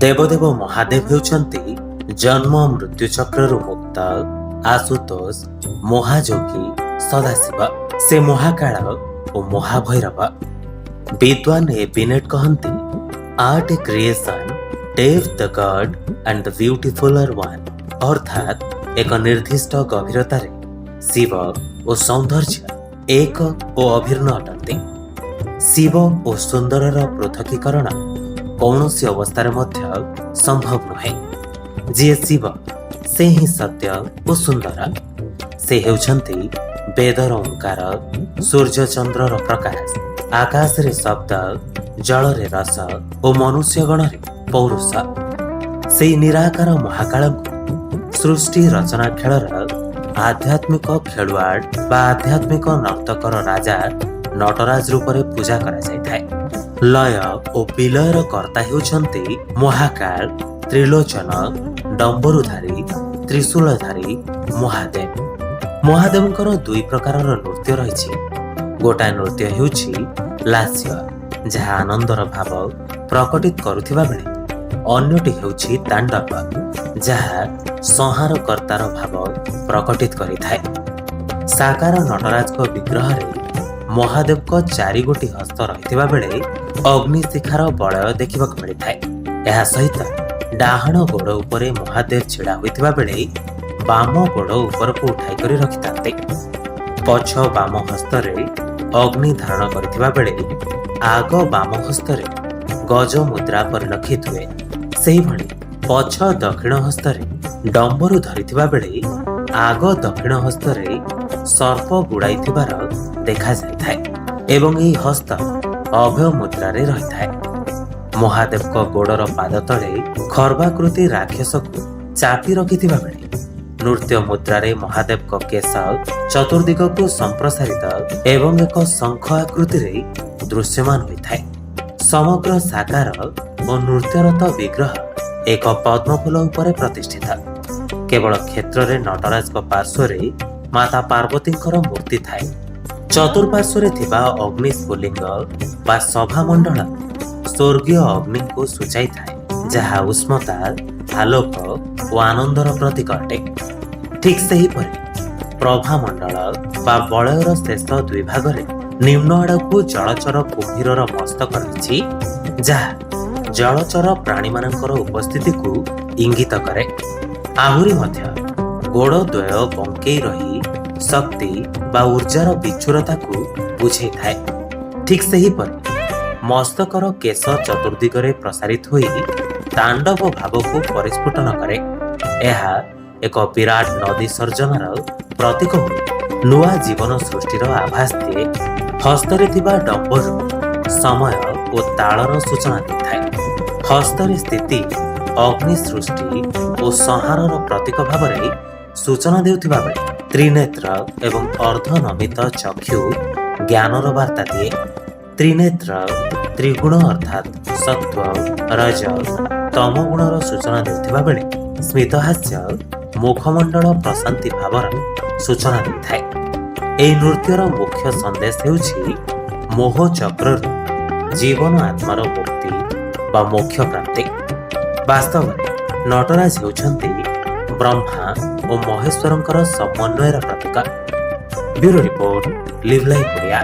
ଦେବଦେବ ମହାଦେବ ହେଉଛନ୍ତି ଜନ୍ମ ମୃତ୍ୟୁ ଚକ୍ରରୁ ମୁକ୍ତ ଆଶୁତୋଷ ମହାଯୋଗୀ ସଦାଶିବ। ସେ ମହାକାଳ ଓ ମହାଭୈରବ। ବିଦ୍ୱାନ ଏ ବିନେଟ କହନ୍ତି, ଆର୍ଟ ଏ କ୍ରିଏସନ ଡେଭ୍ ଦ ଗଡ୍ ଆଣ୍ଡ ଦ ବ୍ୟୁଟିଫୁଲର ୱାନ୍। ଅର୍ଥାତ୍ ଏକ ନିର୍ଦ୍ଦିଷ୍ଟ ଗଭୀରତାରେ ଶିବ ଓ ସୌନ୍ଦର୍ଯ୍ୟ ଏକ ଓ ଅଭିନ୍ନ ଅଟନ୍ତି। ଶିବ ଓ ସୁନ୍ଦରର ପୃଥକୀକରଣ କୌଣସି ଅବସ୍ଥାରେ ମଧ୍ୟ ସମ୍ଭବ ନୁହେଁ। ଯିଏ ଶିବ ସେ ହିଁ ସତ୍ୟ ଓ ସୁନ୍ଦର। ସେ ହେଉଛନ୍ତି ବେଦର ଓଙ୍କାର, ସୂର୍ଯ୍ୟ ଚନ୍ଦ୍ରର ପ୍ରକାଶ, ଆକାଶରେ ଶବ୍ଦ, ଜଳରେ ରସ ଓ ମନୁଷ୍ୟଗଣରେ ପୌରୁଷ। ସେଇ ନିରାକାର ମହାକାଳଙ୍କୁ ସୃଷ୍ଟି ରଚନା ଖେଳର ଆଧ୍ୟାତ୍ମିକ ଖେଳୁଆଡ଼ ବା ଆଧ୍ୟାତ୍ମିକ ନର୍ତ୍ତକର ରାଜା ନଟରାଜ ରୂପରେ ପୂଜା କରାଯାଇଥାଏ। ଲୟ ଓ ବିଲୟର କର୍ତ୍ତା ହେଉଛନ୍ତି ମହାକାଳ, ତ୍ରିଲୋଚନ, ଡମ୍ବରୁଧାରୀ, ତ୍ରିଶୂଳଧାରୀ ମହାଦେବ। ମହାଦେବଙ୍କର ଦୁଇ ପ୍ରକାରର ନୃତ୍ୟ ରହିଛି। ଗୋଟାଏ ନୃତ୍ୟ ହେଉଛି ଲାସ୍ୟ, ଯାହା ଆନନ୍ଦର ଭାବ ପ୍ରକଟିତ କରୁଥିବା ବେଳେ ଅନ୍ୟଟି ହେଉଛି ତାଣ୍ଡବ, ଯାହା ସଂହାରକର୍ତ୍ତାର ଭାବ ପ୍ରକଟିତ କରିଥାଏ। ସାକାର ନଟରାଜଙ୍କ ବିଗ୍ରହରେ ମହାଦେବଙ୍କ 4 ଗୋଟି ହସ୍ତ ରହିଥିବା ବେଳେ ଅଗ୍ନିଶିଖାର ବଳୟ ଦେଖିବାକୁ ମିଳିଥାଏ। ଏହା ସହିତ ଡାହାଣ ଗୋଡ଼ ଉପରେ ମହାଦେବ ଛିଡ଼ା ହୋଇଥିବା ବେଳେ ବାମ ଗୋଡ଼ ଉପରକୁ ଉଠାଇ କରି ରଖିଥାନ୍ତି। ପଛ ବାମ ହସ୍ତରେ ଅଗ୍ନି ଧାରଣ କରିଥିବା ବେଳେ ଆଗ ବାମ ହସ୍ତରେ ଗଜ ମୁଦ୍ରା ପରିଲକ୍ଷିତ ହୁଏ। ସେହିଭଳି ପଛ ଦକ୍ଷିଣ ହସ୍ତରେ ଡମ୍ବରୁ ଧରିଥିବା ବେଳେ ଆଗ ଦକ୍ଷିଣ ହସ୍ତରେ ସର୍ପ ଗୁଡ଼ାଇଥିବାର ଦେଖାଯାଇଥାଏ ଏବଂ ଏହି ହସ୍ତ ଅଭୟ ମୁଦ୍ରାରେ ରହିଥାଏ। ମହାଦେବଙ୍କ ଗୋଡ଼ର ପାଦ ତଳେ ଖର୍ବାକୃତି ରାକ୍ଷସକୁ ଚାପି ରଖିଥିବା ବେଳେ ନୃତ୍ୟ ମୁଦ୍ରାରେ ମହାଦେବଙ୍କ କେଶ ଚତୁର୍ଦିଗକୁ ସମ୍ପ୍ରସାରିତ ଏବଂ ଏକ ଶଙ୍ଖ ଆକୃତିରେ ଦୃଶ୍ୟମାନ ହୋଇଥାଏ। ସମଗ୍ର ସାକାର ଓ ନୃତ୍ୟରତ ବିଗ୍ରହ ଏକ ପଦ୍ମଫୁଲ ଉପରେ ପ୍ରତିଷ୍ଠିତ। କେବଳ କ୍ଷେତ୍ରରେ ନଟରାଜଙ୍କ ପାର୍ଶ୍ୱରେ ମାତା ପାର୍ବତୀଙ୍କର ମୂର୍ତ୍ତି ଥାଏ। ଚତୁଃପାର୍ଶ୍ୱରେ ଥିବା ଅଗ୍ନି ସ୍ଫୁଲିଙ୍ଗ ବା ସଭାମଣ୍ଡଳ ସ୍ୱର୍ଗୀୟ ଅଗ୍ନିଙ୍କୁ ସୂଚାଇଥାଏ, ଯାହା ଉଷ୍ମତା, ଆଲୋକ ଓ ଆନନ୍ଦର ପ୍ରତୀକ ଅଟେ। ଠିକ୍ ସେହିପରି ପ୍ରଭାମଣ୍ଡଳ ବା ବଳୟର ଶେଷ 2 ଭାଗରେ ନିମ୍ନ ଆଡ଼କୁ ଜଳଚର କୁମ୍ଭୀରର ମସ୍ତକ ରହିଛି, ଯାହା ଜଳଚର ପ୍ରାଣୀମାନଙ୍କର ଉପସ୍ଥିତିକୁ ଇଙ୍ଗିତ କରେ। ଆହୁରି ମଧ୍ୟ ଗୋଡ଼ ଦ୍ୱୟ ବଙ୍କେଇ ରହି ଶକ୍ତି ବା ଉର୍ଜାର ବିଚୁରତାକୁ ବୁଝେଇଥାଏ। ଠିକ୍ ସେହିପରି ମସ୍ତକର କେଶ ଚତୁର୍ଦିଗରେ ପ୍ରସାରିତ ହୋଇ ତାଣ୍ଡବ ଭାବକୁ ପରିସ୍ଫୁଟନ କରେ। ଏହା ଏକ ବିରାଟ ନଦୀ ସର୍ଜନାର ପ୍ରତୀକ ହୋଇ ନୂଆ ଜୀବନ ସୃଷ୍ଟିର ଆଭାସ ଦିଏ। ହସ୍ତରେ ଥିବା ଡମ୍ବରୁ ସମୟ ଓ ତାଳର ସୂଚନା ଦେଇଥାଏ। ହସ୍ତରେ ସ୍ଥିତି ଅଗ୍ନି ସୃଷ୍ଟି ଓ ସଂହାରର ପ୍ରତୀକ ଭାବରେ ସୂଚନା ଦେଉଥିବା ବେଳେ ତ୍ରିନେତ୍ର ଏବଂ ଅର୍ଦ୍ଧନମିତ ଚକ୍ଷୁ ଜ୍ଞାନର ବାର୍ତ୍ତା ଦିଏ। ତ୍ରିନେତ୍ର ତ୍ରିଗୁଣ ଅର୍ଥାତ୍ ସତ୍ଵ, ରଜ, ତମ ଗୁଣର ସୂଚନା ଦେଉଥିବା ବେଳେ ସ୍ମିତହାସ୍ୟ ମୁଖମଣ୍ଡଳ ପ୍ରଶାନ୍ତି ଭାବର ସୂଚନା ଦେଇଥାଏ। ଏହି ନୃତ୍ୟର ମୁଖ୍ୟ ସନ୍ଦେଶ ହେଉଛି ମୋହ ଚକ୍ରରୁ ଜୀବନ ଆତ୍ମାର ମୁକ୍ତି ବା ମୋକ୍ଷ ପ୍ରାପ୍ତି। ବାସ୍ତବରେ ନଟରାଜ ହେଉଛନ୍ତି ବ୍ରହ୍ମା ଓ ମହେଶ୍ୱରଙ୍କର ସମନ୍ୱୟର ପ୍ରତୀକ। Bureau report, live life Odia.